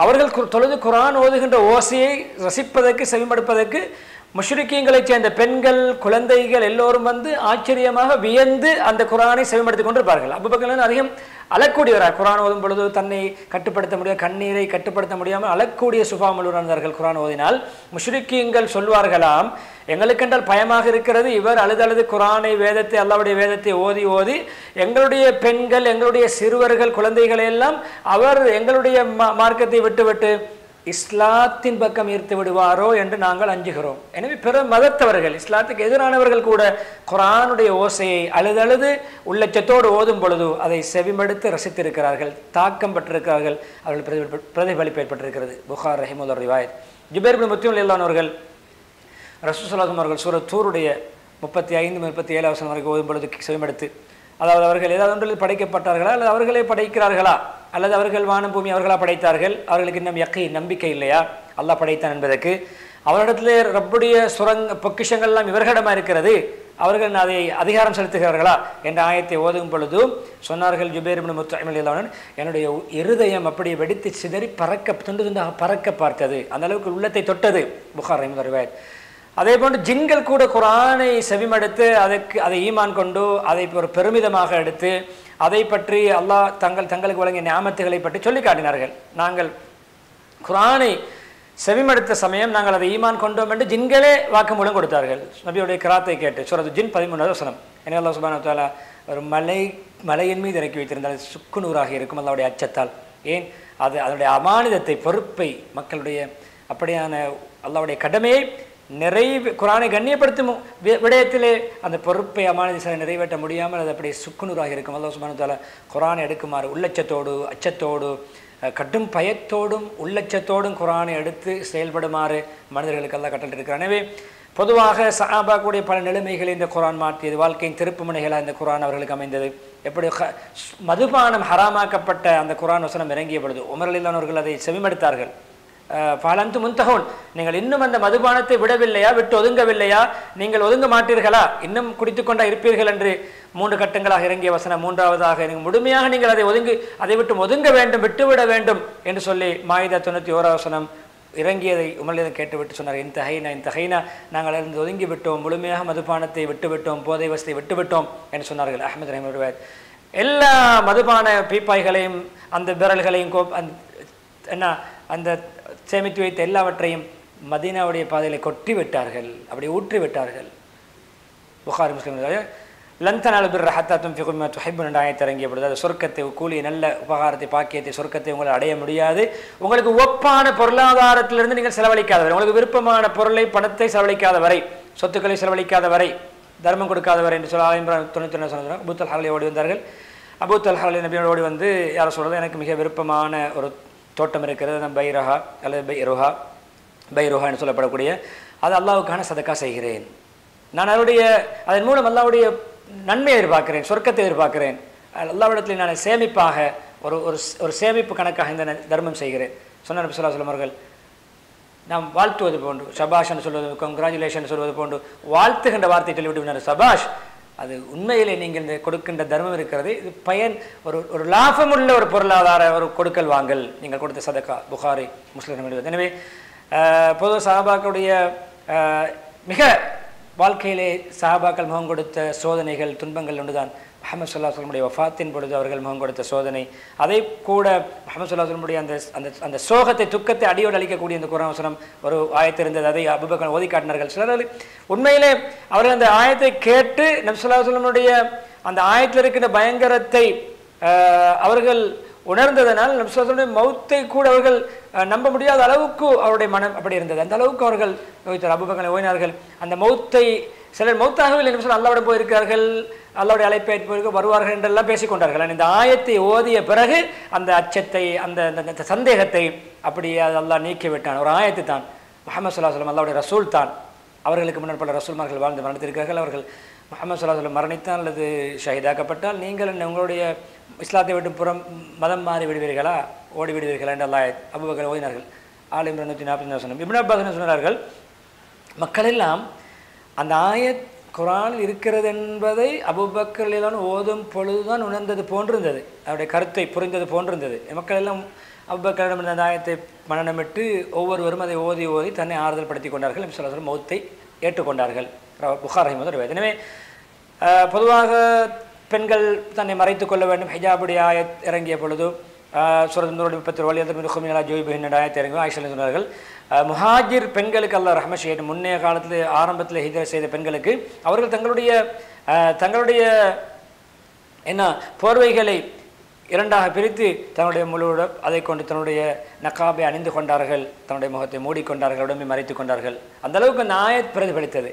அவர்கள் தொழுது குர்ஆன் ஓதுகின்ற ஓசையை ரசிப்பதற்கு செவிமடுப்பதற்கு முஷ்ரிக்கீங்களைச் சேர்ந்த பெண்கள் குழந்தைகள் எல்லோரும் வந்து ஆச்சரியமாக வியந்து அந்த குரானை செவிமடுத்திக் கொண்டிருப்பார்கள். அபூபக்கர் அதிகம் அழக்கூடியவரார். குரான் ஓதும் பொழுது தன்னை கட்டுப்படுத்த முடியாது, கண்ணீரை கட்டுப்படுத்த முடியாமல் அழக்கூடிய சுபாமல் இருந்தார்கள். குரான் ஓதினால் முஷ்ரிக்கீங்கள் சொல்வார்களாம், எங்களுக்கென்றால் பயமாக இருக்கிறது, இவர் அழுது குரானை வேதத்தை அல்லாஹ்வுடைய வேதத்தை ஓதி ஓதி எங்களுடைய பெண்கள் எங்களுடைய சிறுவர்கள் குழந்தைகளை எல்லாம் அவர் எங்களுடைய மார்க்கத்தை விட்டுவிட்டு இஸ்லாத்தின் பக்கம் ஈர்த்து விடுவாரோ என்று நாங்கள் அஞ்சுகிறோம். எனவே பிற மதத்தவர்கள் இஸ்லாத்துக்கு எதிரானவர்கள் கூட குர்ஆனுடைய ஓசையை அழுதழுது உள்ளச்சத்தோடு ஓதும் பொழுது அதை செவிமடுத்து ரசித்திருக்கிறார்கள், தாக்கம் பெற்றிருக்கிறார்கள், அவர்கள் பிரதிபலிப்பு ஏற்பட்டிருக்கிறது. புகார் ரஹிமுல்லா ரிவாயத். ஜுபைர் இப்னு முத்இம் ரலியல்லாஹு அவர்கள் ரசூல் ஸல்லல்லாஹு அலைஹி வஸல்லம் அவர்கள் சூரத் தூருடைய 35 37 வசனம் வரைக்கும் ஓதும் பொழுது செவிமடுத்து, அதாவது அவர்கள் ஏதாவது ஒன்றில் படைக்கப்பட்டார்களா அல்லது அவர்களே படைக்கிறார்களா அல்லது அவர்கள் வானம் பூமி அவர்களா படைத்தார்கள், அவர்களுக்கு இன்னும் நம்பிக்கை இல்லையா அல்லாஹ் படைத்தான் என்பதற்கு, அவரிடத்திலே ரப்புடைய பொக்கிஷங்கள்லாம் இவர்களிடமா இருக்கிறது, அவர்கள் அதை அதிகாரம் செலுத்துகிறார்களா என்ற ஆயத்தை ஓதும் பொழுது சொன்னார்கள் ஜுபைர் இப்னு முத்இம் ரலியல்லாஹு அன்ஹு, என்னுடைய இருதயம் அப்படி வெடித்து சிதறி துண்டு துண்டாக பறக்க பார்த்தது, அந்த அளவுக்கு உள்ளத்தை தொட்டது. புகார் ரஹிமஹுல்லாஹ் ரிவாயத். அதே போன்று ஜின்கள் கூட குர்ஆனை செவிமடுத்து அதை ஈமான் கொண்டு அதை ஒரு பெருமிதமாக எடுத்து அதை பற்றி அல்லாஹ் தங்களுக்கு வழங்கிய நியாமத்துகளை பற்றி சொல்லி காட்டினார்கள். நாங்கள் குர்ஆனை செவிமடுத்த சமயம் நாங்கள் அதை ஈமான் கொண்டோம் என்று ஜின்களே வாக்குமூலம் கொடுத்தார்கள். நபியுடைய கிராத்தை கேட்டு சூரத்து ஜின் 13வது வசனம். எனவே அல்லாஹ் சுப்ஹானஹு வ தஆலா ஒரு மலையின் மீது இறக்கி வைத்திருந்தால் சுக்குநூறாக இருக்கும் அல்லாஹ்வுடைய அச்சத்தால். ஏன் அது அதனுடைய அமானிதத்தை பொறுப்பை மக்களுடைய அப்படியான அல்லாஹ்வுடைய கடமையை குர்ஆனை கண்ணியப்படுத்தும் விடயத்திலே அந்த பொறுப்பை அமானித நிறைவேற்ற முடியாமல் அது அப்படியே சுக்குநூறாக இருக்கும். அல்லாஹ் சுப்ஹானஹு வ தஆலா குர்ஆனை எடுக்குமாறு உள்ளச்சத்தோடு அச்சத்தோடு கடும் பயத்தோடும் உள்ளச்சத்தோடும் குர்ஆனை எடுத்து செயல்படுமாறு மனிதர்களுக்கு அல்லாஹ் கட்டளையிட்டிருக்கிறார். எனவே பொதுவாக சஹாபாக்களுடைய பல நிலைமைகளை இந்த குர்ஆன் மாற்றியது, வாழ்க்கையின் திருப்பு முனைகளாக இந்த குர்ஆன் அவர்களுக்கு அமைந்தது. எப்படி மதுபானம் ஹராமாக்கப்பட்ட அந்த குர்ஆன் வசனம் இறங்கிய பொழுது உமர் ரலியல்லாஹு அன்ஹு அவர்கள் அதை செவிமடுத்தார்கள். பாலந்து முன்தகோன், நீங்கள் இன்னும் அந்த மதுபானத்தை விடவில்லையா, விட்டு ஒதுங்கவில்லையா, நீங்கள் ஒதுங்க மாட்டீர்களா, இன்னும் குடித்து கொண்டா இருப்பீர்கள் என்று 3 கட்டங்களாக இறங்கிய வசனம். மூன்றாவதாக முழுமையாக நீங்கள் அதை விட்டு ஒதுங்க வேண்டும், விட்டுவிட வேண்டும் என்று சொல்லி மாயிதா 91 வசனம் இறங்கியதை உமர்லிடம் கேட்டுவிட்டு சொன்னார், இன் தஹைனா நாங்கள் இருந்து ஒதுங்கி விட்டோம், முழுமையாக மதுபானத்தை விட்டுவிட்டோம், போதை வசத்தை விட்டுவிட்டோம் என்று சொன்னார்கள். அஹ்மத் ரஹிமஹுல்லாஹ் எல்லா மதுபான பீப்பாய்களையும் அந்த விரல்களையும் அந்த சேமித்து வைத்த எல்லாவற்றையும் மதீனாவுடைய பாதையில கொட்டி விட்டார்கள், அப்படி ஊற்றி விட்டார்கள். புகாரி முஸ்லிம் லந்தனால பிர் ஹத்தா துன்ஃபிகு மிம்மா துஹிப்புன் என்ற ஆயத்து இறங்கிய பொழுது அது சொர்க்கத்தை கூலிய நல்ல உபகாரத்தை பாக்கியத்தை சொர்க்கத்தை உங்களை அடைய முடியாது, உங்களுக்கு ஒப்பான பொருளாதாரத்திலிருந்து நீங்கள் செலவழிக்காத வரை, உங்களுக்கு விருப்பமான பொருளை பணத்தை செலவழிக்காத வரை, சொத்துக்களை செலவழிக்காத வரை, தர்மம் கொடுக்காத வரை என்று சொல்ல 91 சொன்னாங்க. அபூ தல்ஹா ஓடி வந்தார்கள். அபூ தல்ஹா நபியோடு ஓடி வந்து யாரை சொல்றது, எனக்கு மிக விருப்பமான ஒரு தோட்டம் இருக்கிறது, நான் பைரஹா அல்லது பைருஹா என்று சொல்லப்படக்கூடிய அது அல்லாஹ்வுக்கான சதக்கா செய்கிறேன், நான் அதன் மூலம் அல்லாஹ்வுடைய நன்மையை எதிர்பார்க்கிறேன், சொர்க்கத்தை எதிர்பார்க்கிறேன், அல்லாஹ்விடத்தில் நான் சேமிப்பாக ஒரு சேமிப்பு கணக்காக இந்த தர்மம் செய்கிறேன் சொன்ன நபி ஸல்லல்லாஹு அலைஹி வஸல்லம் அவர்கள் நாம் வாழ்த்துவது போன்று சபாஷ் என்று சொல்வது, கங்க்ராச்சுலேஷன் சொல்வது போன்று வாழ்த்துகின்ற வார்த்தை சொல்லிவிட்டு சபாஷ், அது உண்மையிலே நீங்கள் இந்த கொடுக்கின்ற தர்மம் இருக்கிறது, இது பயன் ஒரு லாபமுள்ள ஒரு பொருளாதார ஒரு கொடுக்கல் வாங்கல், நீங்கள் கொடுத்த சதக்கா. புகாரி முஸ்லிம். எனவே பொது சஹாபாக்களுடைய மிக வாழ்க்கையிலே சஹாபாக்கள் முகம் கொடுத்த சோதனைகள் துன்பங்கள் ஒன்றுதான் முஹம்மது ஸல்லல்லாஹு அலைஹி வஸல்லம் வஃபாத்தின் பொழுது அவர்கள் முகம் கொடுத்த சோதனை. அதை கூட முஹம்மது ஸல்லல்லாஹு அலைஹி வஸல்லம் அந்த சோகத்தை துக்கத்தை அடியோடு அளிக்கக்கூடிய இந்த குர்ஆன் வசனம் ஒரு ஆயத்து இருந்தது, அதை அபூபக்கர் ஓதி காட்டினார்கள். சிலர் உண்மையிலே அவர்கள் அந்த ஆயத்தை கேட்டு நபி ஸல்லல்லாஹு அலைஹி வஸல்லம் அந்த ஆயத்தில் இருக்கின்ற பயங்கரத்தை அவர்கள் உணர்ந்ததனால் நபி ஸல்லல்லாஹு அலைஹி வஸல்லம் மௌத்தை கூட அவர்கள் நம்ப முடியாத அளவுக்கு அவருடைய மனம் அப்படி இருந்தது. அந்த அளவுக்கு அவர்கள் அபூபக்கர் ஓதினார்கள். அந்த மௌத்தை சிலர் மௌத்தாகவே நபி ஸல்லல்லாஹு அல்லாஹ்விடம் போயிருக்கிறார்கள், அல்லாஹ்வுடைய அழைப்பை ஏற்பு வருவார்கள் என்றெல்லாம் பேசிக்கொண்டார்கள். இந்த ஆயத்தை ஓதிய பிறகு அந்த அச்சத்தை அந்த சந்தேகத்தை அப்படியே அல்லாஹ் நீக்கிவிட்டான். ஒரு ஆயத்து தான், முஹம்மது ஸல்லல்லாஹு அலைஹி வஸல்லம் அல்லாஹ்வுடைய ரசூல் தான். அவர்களுக்கு முன்னர் பல ரசூல்மார்கள் வாழ்ந்து மரணித்திருக்கிறார்கள். அவர்கள் முஹம்மது ஸல்லல்லாஹு அலைஹி வஸல்லம் மரணித்தால் அல்லது ஷஹீதாக்கப்பட்டால் நீங்கள் உங்களுடைய இஸ்லாத்தை விட்டு மதம் மாறி விடுவீர்களா, ஓடி விடுவீர்களா என்று அல்லாஹ் அபூபக்கர் ஓதினார்கள். ஆல் இம்ரான் 140 வசனம். இப்னு அப்பாஸ் சொன்னார்கள், மக்கள் எல்லாம் அந்த ஆயத் குர்ஆனில் இருக்கிறது என்பதை அபூபக்கர் ஓதும் பொழுதுதான் உணர்ந்தது போன்றிருந்தது, அவருடைய கருத்தை புரிந்தது போன்றிருந்தது. மக்கள் எல்லாம் அபூபக்கரிடம் அந்த ஆயத்தை மனனமிட்டு ஒவ்வொருவரும் அதை ஓதி ஓதி தன்னை ஆறுதல் படுத்தி கொண்டார்கள். நபி ஸல்லல்லாஹு அலைஹி வஸல்லம் மௌத்தை ஏற்றுக்கொண்டார்கள். புகாரி ரஹிமஹுல்லாஹ் ரிவாயத். எனவே பொதுவாக பெண்கள் தன்னை மறைத்துக் கொள்ள வேண்டும். ஹிஜாபுடைய ஆயத் இறங்கிய பொழுது சூரத் நூர் 30 வலியதமின் ஜோய்பின் ஆயத் இறங்கி ஆயிஷா சொன்னார்கள், முஹாஜிர் பெண்களுக்கு அல்லாஹ் ரஹ்மத் செய்யட்டும். முன்னைய காலத்தில் ஆரம்பத்தில் ஹிஜ்ரத் செய்த பெண்களுக்கு அவர்கள் தங்களுடைய என்ன போர்வைகளை இரண்டாக பிரித்து தன்னுடைய முழுவட அதை கொண்டு தன்னுடைய நகாபை அணிந்து கொண்டார்கள், தன்னுடைய முகத்தை மூடிக்கொண்டார்கள், உடம்பை மறைத்து கொண்டார்கள். அந்த அளவுக்கு அந்த ஆயத் பிரதிபலித்தது.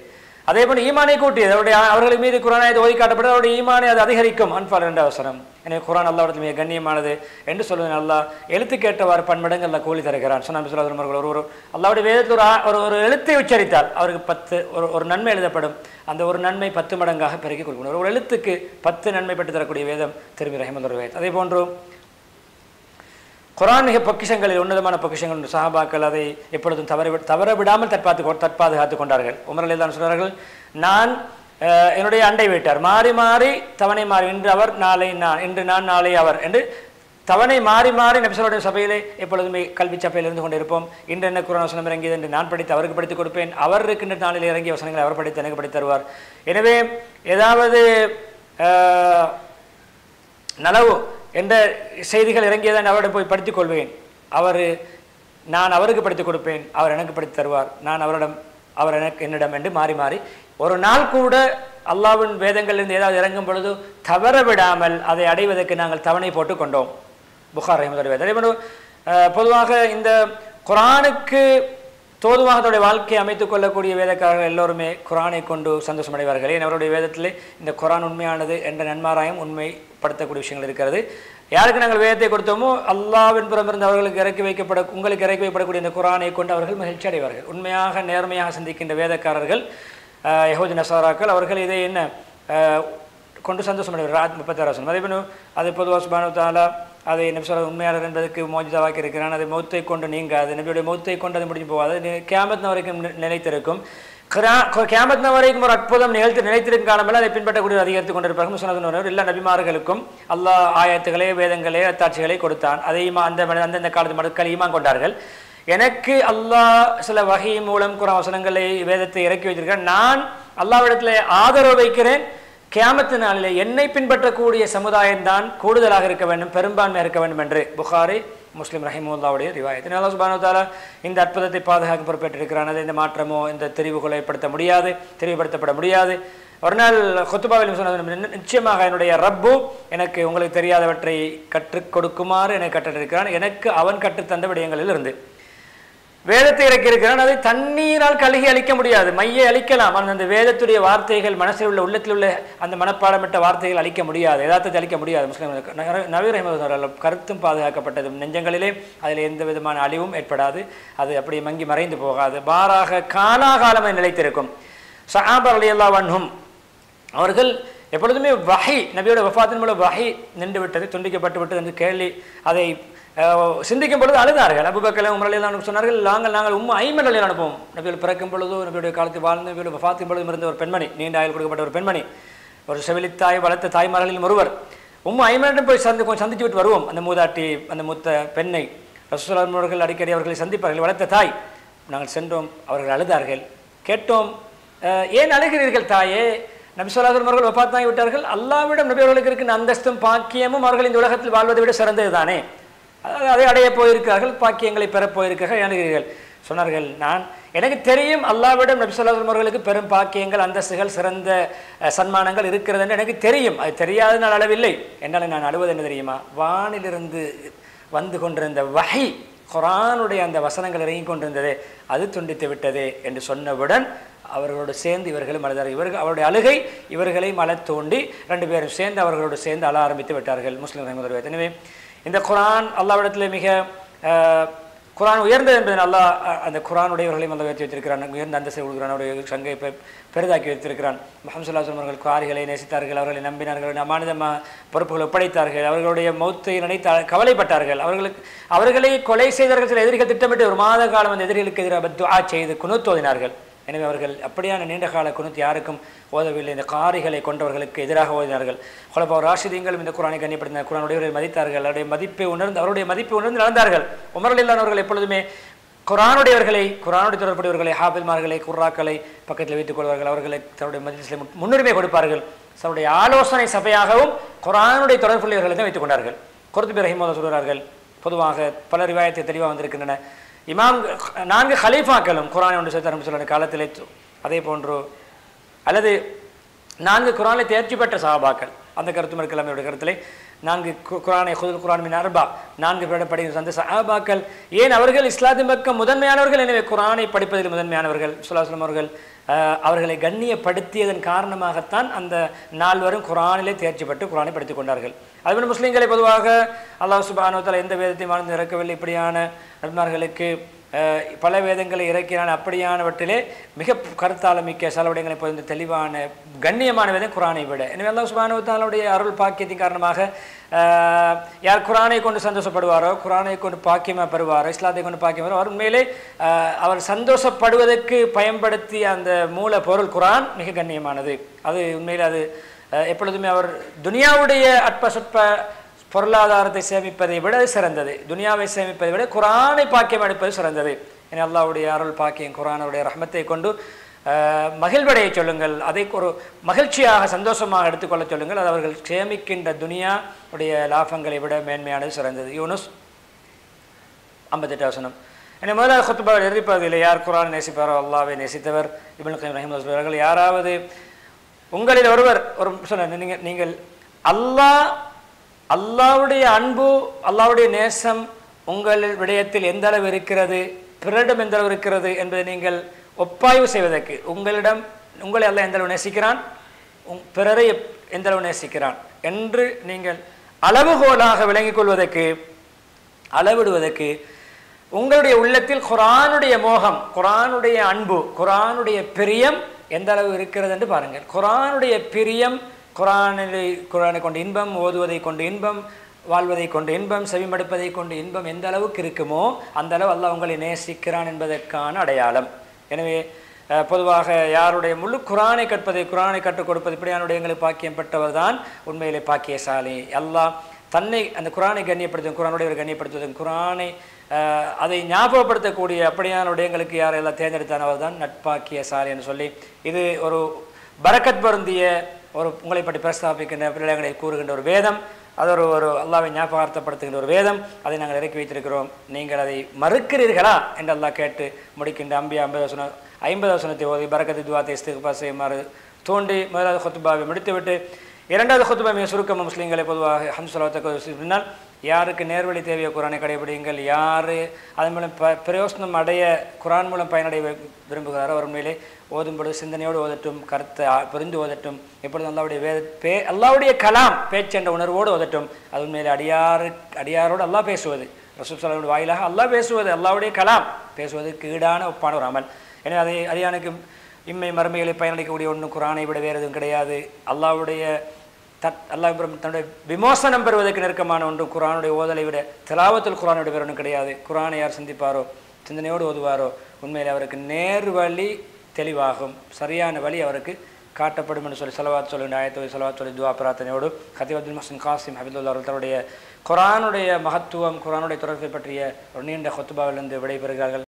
அதே போல் ஈமானை கூட்டியது. அவர்கள் மீது குர்ஆன் ஆயத் ஓதி காட்டப்பட்டது, அவருடைய ஈமானை அது அதிகரிக்கும். அன்பால் 2 அவசரம். எனவே குர்ஆன் அல்லாஹ்விடத்தில் மிக கண்ணியமானது என்று சொல்வது. அல்லாஹ் எழுத்துக்கேற்றவாறு பன்மடங்கு அல்லாஹ் கூலி தருகிறான். சொன்னான் அவர்கள் அல்லாஹ்வுடைய வேதத்தில் ஒரு எழுத்தை உச்சரித்தால் அவருக்கு 10 ஒரு நன்மை எழுதப்படும். அந்த ஒரு நன்மை 10 மடங்காக பெருக்கி கொடுக்கணும். ஒரு எழுத்துக்கு 10 நன்மை பெற்று தரக்கூடிய வேதம் திருமி ரஹிமஹுல்லாஹ் ரிவாயத். அதே போன்று குர்ஆன் மிக பொக்கிஷங்களில் உன்னதமான பொக்கிஷங்கள். சஹாபாக்கள் அதை எப்பொழுதும் தவற விடாமல் தற்பாதுகாத்து கொண்டார்கள். உமர் ரலியல்லாஹு அன்ஹு சொன்னார்கள், நான் என்னுடைய அண்டை வீட்டார் மாறி மாறி தவணை மாறி, இன்று அவர் நாளை நான், இன்று நான் நாளை அவர் என்று தவணை மாறி மாறி நபி ஸல்லல்லாஹு அலைஹி வஸல்லம் சபையிலே எப்பொழுதுமே கல்வி சபையில் இருந்து கொண்டிருப்போம். இன்று என்ன குர்ஆன் வசனம் இறங்கியது என்று நான் படித்து அவருக்கு படித்துக் கொடுப்பேன், அவர் இருக்கின்ற நாளில் இறங்கிய வசனங்களை அவர் படித்து எனக்கு படித்து தருவார். எனவே ஏதாவது நலவு என்ற செய்திகள் இறங்கியதான் அவரிடம் போய் படித்துக் கொள்வேன். நான் அவருக்கு படித்துக் கொடுப்பேன், அவர் எனக்கு படித்து தருவார், நான் அவர் என்னிடம் என்று மாறி மாறி ஒரு நாள் கூட அல்லாஹ்வின் வேதங்களிலிருந்து ஏதாவது இறங்கும் பொழுது தவற விடாமல் அதை அடைவதற்கு நாங்கள் தவணை போட்டு கொண்டோம். புகாரி ரஹிமஹுல்லாஹ் ரிவாயத். அதேபோன்று பொதுவாக இந்த குர்ஆனுக்கு தோதுவாக தன்னுடைய வாழ்க்கையை அமைத்துக் கொள்ளக்கூடிய வேதக்காரர்கள் எல்லோருமே குர்ஆனை கொண்டு சந்தோஷம் அடைவார்கள். ஏன் அவருடைய வேதத்திலே இந்த குர்ஆன் உண்மையானது என்ற நன்மாராயம் உண்மைப்படுத்தக்கூடிய விஷயங்கள் இருக்கிறது. யாருக்கு நாங்கள் வேதத்தை கொடுத்தோமோ அல்லாஹ்வின் புறம் இருந்து அவர்களுக்கு உங்களுக்கு இறக்கி வைக்கப்படக்கூடிய இந்த குர்ஆனை கொண்டு அவர்கள் மகிழ்ச்சி அடைவார்கள். உண்மையாக நேர்மையாக சிந்திக்கின்ற வேதக்காரர்கள் யஹூதி நஸாராக்கள் அவர்கள் இதை என்ன கொண்டு சந்தோஷம் அடைவார்கள். 36 அதே போன்று அது பொதுவாக சுப்ஹானஹு வ தஆலா அதை நபி ஸல்லல்லாஹு உண்மையாளர் என்பதற்கு மோஜிதாவாக்கி இருக்கிறான். அதை மௌத்தை கொண்டு நீங்காது, நபியுடைய மௌத்தை கொண்டு அது முடிஞ்சு போகாது, கியாமத் வரைக்கும் நிலைத்திருக்கும். கியாமத் வரைக்கும் ஒரு அற்புதம் நிலைத்திருக்கும் காலமெல்லாம் அதை பின்பற்றக்கூடிய அதிகரித்துக் கொண்டிருப்பார்கள். சொன்னது எல்லா நபிமார்களுக்கும் அல்லாஹ் ஆயத்துகளே வேதங்களே அத்தாட்சிகளை கொடுத்தான். அதை அந்தந்த காலத்து மக்கள் ஈமான் கொண்டார்கள். எனக்கு அல்லாஹ் சில வகை மூலம் குர்ஆன் வசனங்களை வேதத்தை இறக்கி வைத்திருக்கிறேன். நான் அல்லாஹ்விடத்தில் ஆதரவு வைக்கிறேன். கியாமத்து நாளிலே என்னை பின்பற்றக்கூடிய சமுதாயம்தான் கூடுதலாக இருக்க வேண்டும், பெரும்பான்மையாக இருக்க வேண்டும் என்று புகாரி முஸ்லிம் ரஹிமஹுல்லாஹ்வுடைய ரிவாயத். அல்லாஹ் சுப்ஹானஹு வ தஆலா இந்த அற்புதத்தை பாதுகாக்க பொறுப்பேற்றிருக்கிறான். அதை இந்த மாற்றமோ இந்த தெரிவுகளை தெரிவுபடுத்தப்பட முடியாது. ஒரு நாள் குத்துபாவில் சொன்னது, நிச்சயமாக என்னுடைய ரப்பு எனக்கு உங்களுக்கு தெரியாதவற்றை கற்றுக் கொடுக்குமாறு எனக்கு கற்றிருக்கிறான். எனக்கு அவன் கற்றுத்தந்த விடயங்களில் இருந்து வேதத்தை இறக்கியிருக்கிறான். அதை தண்ணீரால் கழுகி அழிக்க முடியாது, மையை அழிக்கலாம். ஆனால் அந்த வேதத்துடைய வார்த்தைகள் மனசில் உள்ள உள்ளத்தில் உள்ள அந்த மனப்பாடமிட்ட வார்த்தைகள் அழிக்க முடியாது, யதார்த்தத்தை அழிக்க முடியாது. முஸ்லிம் நபி ரஹிமஹுல்லாஹ் கருத்தும் பாதுகாக்கப்பட்டது. நெஞ்சங்களிலே அதில் எந்த விதமான அழிவும் ஏற்படாது, அது அப்படி மங்கி மறைந்து போகாது, மாறாக காலாகாலமே நிலைத்திருக்கும். ஸஹாபா ரலியல்லாஹு அன்ஹும் அவர்கள் எப்பொழுதுமே வஹி, நபியோட வஃபாத்தின் மூலம் வஹி நின்று விட்டது, துண்டிக்கப்பட்டு விட்டது என்று கேள்வி அதை சிந்திக்கும் பொழுது அழுதார்கள். அபூபக்கர் உமர் ரலியல்லாஹு அன்ஹு சொன்னார்கள், நாங்கள் ஐமன் ரலியல்லாஹு அனுப்புவோம். நபிகள் பிறக்கும் பொழுதோ நபியுடைய காலத்தில் வாழ்ந்து நபியோட வஃபாத்தின் பொழுதும் இருந்த ஒரு பெண்மணி, நீண்ட ஆயுள் கொடுக்கப்பட்ட ஒரு பெண்மணி, ஒரு செவிலித்தாய் வளர்த்த தாய்மார்களில் ஒருவர். ஐமனிடம் போய் சந்தித்து விட்டு வருவோம். அந்த மூதாட்டி, அந்த மூத்த பெண்ணை ரசூலுல்லாஹி அவர்கள் அடிக்கடி அவர்களை சந்திப்பார்கள். வளர்த்த தாய். நாங்கள் சென்றோம், அவர்கள் அழுதார்கள். கேட்டோம், ஏன் அழுகிறீர்கள் தாயே? நபி ஸல்லல்லாஹு அலைஹி வஸல்லம் அவர்கள் வஃபாத்தாகி விட்டார்கள். அல்லாஹ்விடம் நபி அவர்களுக்கு இருக்கின்ற அந்தஸ்தும் பாக்கியமும் அவர்கள் இந்த உலகத்தில் வாழ்வதை விட சிறந்தது தானே, அதை அடைய போயிருக்கிறார்கள், பாக்கியங்களை பெறப் போயிருக்கிறார்கள். அழுகிறீர்கள். சொன்னார்கள், எனக்கு தெரியும் அல்லாஹ்விடம் நபி ஸல்லல்லாஹு அலைஹி வஸல்லம் அவர்களுக்கு பெரும் பாக்கியங்கள், அந்தஸ்துகள், சிறந்த சன்மானங்கள் இருக்கிறது என்று எனக்கு தெரியும். அது தெரியாத நான் அளவில்லை. என்னால் நான் அழுவது என்ன தெரியுமா? வானிலிருந்து வந்து கொண்டிருந்த வஹி, குர்ஆனுடைய அந்த வசனங்கள் இறங்கி கொண்டிருந்ததே, அது துண்டித்து விட்டதே என்று சொன்னவுடன் அவர்களோடு சேர்ந்து இவர்களும் அழுதார்கள். அவருடைய அழுகை இவர்களை மலை தோண்டி 2 பேரும் சேர்ந்து அவர்களோடு சேர்ந்து அழ ஆரம்பித்து விட்டார்கள். முஸ்லிம் ரஹிமஹுல்லாஹ். எனவே இந்த குர்ஆன் அல்லாஹ்விடத்தில் மிக குர்ஆன் உயர்ந்தது என்பதை அல்லாஹ் அந்த குர்ஆனுடையவர்களையும் அல்லாஹ் உயர்த்தி வைத்திருக்கிறான், உயர்ந்த அந்தஸ்தை கொடுக்கிறான், அவருடைய சங்கை பெரிதாக்கி வைத்திருக்கிறான். முஹம்மது ஸல்லல்லாஹு அலைஹி வஸல்லம் அவர்கள் காரிகளை நேசித்தார்கள், அவர்களை நம்பினார்கள், அமானிதமாக பொறுப்புகளை ஒப்படைத்தார்கள், அவர்களுடைய மௌத்தை நினைத்து கவலைப்பட்டார்கள், அவர்களை கொலை செய்தார்கள். சில எதிரிகள் திட்டமிட்டு ஒரு மாத காலம் அந்த எதிரிகளுக்கு எதிராக துஆ செய்து குனூத் ஓதினார்கள். எனவே அவர்கள் அப்படியான நீண்ட கால குனுத் யாருக்கும் ஓதவில்லை. இந்த காரிகளை கொண்டவர்களுக்கு எதிராக ஓதினார்கள். ஹுலஃபா ராஷிதீன்களும் இந்த குர்ஆனை கண்ணியப்படுத்தினார். குர்ஆனுடைய மதித்தார்கள். அவருடைய மதிப்பை உணர்ந்து நடந்தார்கள். உமர் ரலியல்லாஹு அவர்கள் எப்பொழுதுமே குர்ஆனுடைய தொடர்புடையவர்களை, ஹாஃபில்மார்களை, குர்ராக்களை பக்கத்தில் வைத்துக் கொள்வார்கள். அவர்களை தன்னுடைய மஜ்லிஸில் முன்னுரிமை கொடுப்பார்கள். தன்னுடைய ஆலோசனை சபையாகவும் குர்ஆனுடைய தொடர்புடையவர்களை தான் வைத்துக் கொண்டார்கள். குர்துபி ரஹிமஹுல்லாஹ் சொல்கிறார்கள், பொதுவாக பல ரிவாயத்தை தெளிவாக வந்திருக்கின்றன. இமாம் 4 ஹலீஃபாக்களும் குர்ஆனை ஒன்று சேர்த்து சொல்ல காலத்திலே, அதே போன்று அல்லது 4 குர்ஆனை தேர்ச்சி பெற்ற சஹாபாக்கள், அந்த கருத்தும் இருக்கலாம். என்னுடைய கருத்திலே 4 குர்ஆனை ஹுதுல் குர்ஆன் மின் அர்பா, 4 பேரை படிக்கிற அந்த சஹாபாக்கள், ஏன் அவர்கள் இஸ்லாத்தின் பக்கம் முதன்மையானவர்கள். எனவே குர்ஆனை படிப்பதில் முதன்மையானவர்கள். ஸல்லல்லாஹு அலைஹி வஸல்லம் அவர்கள் அவர்களை கண்ணியப்படுத்தியதன் காரணமாகத்தான் அந்த 4 வரும் குர்ஆனிலே தேர்ச்சி பெற்று குர்ஆனை படித்துக் கொண்டார்கள். அதுபோல் முஸ்லீம்களை பொதுவாக அல்லாஹ் சுப்ஹானஹு வ தஆலா எந்த வேதத்தையும் வாழ்ந்து இறக்கவில்லை. இப்படியான நபிமார்களுக்கு பல வேதங்களை இறக்கினான். அப்படியானவற்றிலே மிக கருத்தாளமிக்க சில விடயங்களை பொழுது தெளிவான கண்ணியமான வேதம் குர்ஆனை விட. எனவே அல்லாஹ் சுப்ஹானஹு வ தஆலாவுடைய அருள் பாக்கியத்தின் காரணமாக யார் குர்ஆனை கொண்டு சந்தோஷப்படுவாரோ, குர்ஆனை கொண்டு பாக்கியமாக பெறுவாரோ, இஸ்லாத்தை கொண்டு பாக்கியம் அவர் உண்மையிலே அவர் சந்தோஷப்படுவதற்கு பயன்படுத்திய அந்த மூல பொருள் குர்ஆன் மிக கண்ணியமானது. அது உண்மையில் அது எப்பொழுதுமே அவர் துனியாவுடைய அற்ப சொற்ப பொருளாதாரத்தை சேமிப்பதை விட சிறந்தது. துனியாவை சேமிப்பதை விட குர்ஆனை பாக்கியம் எடுப்பது சிறந்தது. ஏன்னா அல்லாஹ்வுடைய அருள் பாக்கியம் குர்ஆனுடைய ரஹ்மத்தை கொண்டு மகிழ்வடைய சொல்லுங்கள். அதை ஒரு மகிழ்ச்சியாக சந்தோஷமாக எடுத்துக்கொள்ள சொல்லுங்கள். அது அவர்கள் சேமிக்கின்ற துனியாவுடைய லாபங்களை விட மேன்மையானது சிறந்தது. யூனுஸ் 58 வசனம். என்னை முதலாவது குத்பாவில் எதிர்ப்பதில்லை. யார் குர்ஆனை நேசிப்பாரோ அல்லாஹ்வை நேசித்தவர். இப்னு கய்யிம் ரஹிமஹுல்லாஹ் சொல்கிறார்கள், யாராவது உங்களில் ஒருவர் ஒரு நீங்கள் அல்லாஹ்வுடைய அன்பு, அல்லாஹ்வுடைய நேசம் உங்கள் விடயத்தில் எந்த அளவு இருக்கிறது, பிறரிடம் எந்த அளவு இருக்கிறது என்பதை நீங்கள் ஒப்பாய்வு செய்வதற்கு, உங்களை அல்லாஹ் எந்த அளவு நேசிக்கிறான், பிறரை எந்த அளவு நேசிக்கிறான் என்று நீங்கள் அளவுகோலாக விளங்கிக் கொள்வதற்கு, அளவிடுவதற்கு உங்களுடைய உள்ளத்தில் குர்ஆனுடைய மோகம், குர்ஆனுடைய அன்பு, குர்ஆனுடைய பிரியம் எந்த அளவு இருக்கிறது என்று பாருங்கள். குர்ஆனுடைய பிரியம், குர்ஆனை கொண்டு இன்பம், ஓதுவதை கொண்டு இன்பம், வாழ்வதை கொண்டு இன்பம், செவிமடுப்பதை கொண்டு இன்பம் எந்த அளவுக்கு இருக்குமோ அந்த அளவு அல்லாஹ் உங்களை நேசிக்கிறான் என்பதற்கான அடையாளம். எனவே பொதுவாக யாருடைய முழு குர்ஆனை கற்பதை, குர்ஆனை கற்றுக் கொடுப்பது, இப்படியான எங்களுக்கு பாக்கியம் பெற்றவர் தான் உண்மையிலே பாக்கியசாலி. அல்லாஹ் தன்னை அந்த குர்ஆனை கண்ணியப்படுத்தும், குர்ஆனுடைய கண்ணியப்படுத்துவதும், குர்ஆனை அதை ஞாபகப்படுத்தக்கூடிய அப்படியான விடயங்களுக்கு யாரெல்லாம் தேர்ந்தெடுத்தானவர் தான் நட்பாக்கியசாலி என்று சொல்லி, இது ஒரு பரக்கத் பொருந்திய ஒரு உங்களை பற்றி பிரஸ்தாபிக்கின்ற பிள்ளைகளை கூறுகின்ற ஒரு வேதம். அது ஒரு அல்லாஹ்வை ஞாபகார்த்தப்படுத்துகின்ற ஒரு வேதம். அதை நாங்கள் இறக்கி வைத்திருக்கிறோம். நீங்கள் அதை மறுக்கிறீர்களா என்று அல்லாஹ் கேட்டு முடிக்கின்ற அம்பியா 50 வசனத்தை ஓதி பரக்கத்து துஆத்தை இஸ்திக்ஃபார் செய்யுமாறு தூண்டி முதலாவது குத்பாவை முடித்துவிட்டு இரண்டாவது குத்பா மிக சுருக்கமாக முஸ்லீம்களை பொதுவாக ஹம்து ஸலவாத்துக்கு பின்னால் யாருக்கு நேர்வழி தேவையோ குர்ஆனை கடைபிடிங்கள், யார் அதன் மூலம் பிரயோசனம் அடைய குர்ஆன் மூலம் பயனடைய விரும்புகிறாரோ அவர் மேலே ஓதும்பொழுது சிந்தனையோடு ஓதட்டும், கருத்தை புரிந்து ஓதட்டும். எப்பொழுது அல்லாஹ்வுடைய கலாம் பேச்சென்ற உணர்வோடு ஓதட்டும். அது உண்மையிலே அடியாரோடு அல்லாஹ் பேசுவது, ரசூல் ஸல்லல்லாஹு அலைஹி வாயிலாக அல்லாஹ் பேசுவது, அல்லாஹ்வுடைய கலாம் பேசுவதற்கு ஈடான ஒப்பான ஒரு அமல். எனவே அதை அடியானுக்கு இம்மை மறுமைகளை பயனளிக்கக்கூடிய ஒன்றும் குர்ஆனை விட வேறு எதுவும் கிடையாது. அல்லாஹ்வுடைய அல்லாஹ் தன்னுடைய விமோசனம் பெறுவதற்கு நெருக்கமான ஒன்று குர்ஆனுடைய ஓதலை விட, திலாவத்துல் குர்ஆனை விட வேறு ஒன்றும் கிடையாது. குர்ஆனை யார் சிந்திப்பாரோ, சிந்தனையோடு ஓதுவாரோ உண்மையில் அவருக்கு நேர் வழி தெளிவாகும், சரியான வழி அவருக்கு காட்டப்படும் என்று சொல்லி ஸலவாத் சொல்லுகின்ற ஆயத்தோடு ஸலவாத் சொல்லி துஆ பிரார்த்தனையோடு கதீப் அப்துல் முஹ்சின் காசிம் ஹபிதுல்லாஹ் அவர்கள் தன்னுடைய குர்ஆனுடைய மகத்துவம், குர்ஆனுடைய தொடர்பை பற்றிய ஒரு நீண்ட குத்பாவிலிருந்து விடைபெறுகிறார்கள்.